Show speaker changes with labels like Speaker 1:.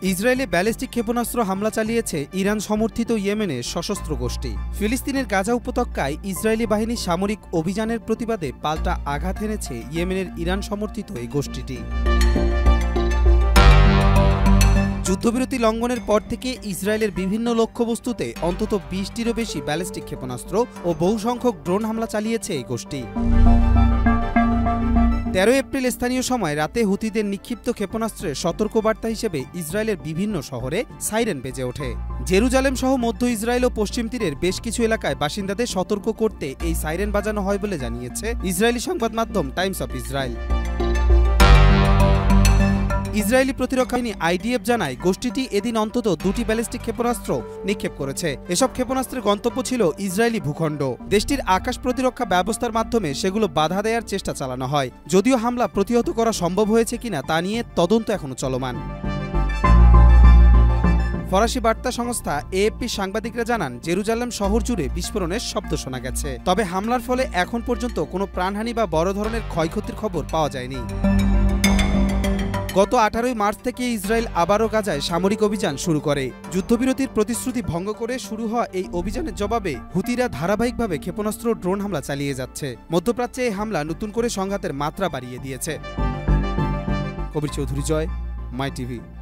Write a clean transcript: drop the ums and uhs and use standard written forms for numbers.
Speaker 1: ইসরায়েলে ব্যালিস্টিক ক্ষেপণাস্ত্র হামলা চালিয়েছে ইরান সমর্থিত ইয়েমেনের সশস্ত্র গোষ্ঠী। ফিলিস্তিনের গাজা উপত্যকায় ইসরায়েলি বাহিনীর সামরিক অভিযানের প্রতিবাদে পাল্টা আঘাত এনেছে ইয়েমেনের ইরান সমর্থিত এই গোষ্ঠীটি। যুদ্ধবিরতি লঙ্ঘনের পর থেকে ইসরায়েলের বিভিন্ন লক্ষ্যবস্তুতে অন্তত ২০টিরও বেশি ব্যালিস্টিক ক্ষেপণাস্ত্র ও বহু সংখ্যক ড্রোন হামলা চালিয়েছে এই গোষ্ঠী। ১৩ এপ্রিল স্থানীয় সময় রাতে হুতিদের নিক্ষিপ্ত ক্ষেপণাস্ত্রের সতর্কবার্তা হিসেবে ইসরায়েলের বিভিন্ন শহরে সাইরেন বেজে ওঠে। জেরুজালেম সহ মধ্য ইসরায়েল ও পশ্চিম তীরের বেশ কিছু এলাকায় বাসিন্দাদের সতর্ক করতে এই সাইরেন বাজানো হয় বলে জানিয়েছে ইসরায়েলি সংবাদ মাধ্যম টাইমস অফ ইসরায়েল। ইসরায়েলি প্রতিরক্ষা বাহিনী আইডিএফ জানায়, গোষ্ঠীটি এদিন অন্তত ২টি ব্যালিস্টিক ক্ষেপণাস্ত্র নিক্ষেপ করেছে। এসব ক্ষেপণাস্ত্রের গন্তব্য ছিল ইসরায়েলি ভূখণ্ড। দেশটির আকাশ প্রতিরক্ষা ব্যবস্থার মাধ্যমে সেগুলো বাধা দেওয়ার চেষ্টা চালানো হয়। যদিও হামলা প্রতিহত করা সম্ভব হয়েছে কিনা তা নিয়ে তদন্ত এখনো চলমান। ফরাসি বার্তা সংস্থা এএফপি সাংবাদিকরা জানান, জেরুজালেম শহর জুড়ে বিস্ফোরণের শব্দ শোনা গেছে। তবে হামলার ফলে এখন পর্যন্ত কোনো প্রাণহানি বা বড় ধরনের ক্ষয়ক্ষতির খবর পাওয়া যায়নি। গত ১৮ মার্চ থেকে ইসরায়েল আবারও গাজায় সামরিক অভিযান শুরু করে। যুদ্ধবিরতির প্রতিশ্রুতি ভঙ্গ করে শুরু হওয়া এই অভিযানের জবাবে হুতিরা ধারাবাহিকভাবে ক্ষেপণাস্ত্র ড্রোন হামলা চালিয়ে যাচ্ছে। মধ্যপ্রাচ্যে এই হামলা নতুন করে সংঘাতের মাত্রা বাড়িয়ে দিয়েছে। কবির চৌধুরী, জয়, মাই টিভি।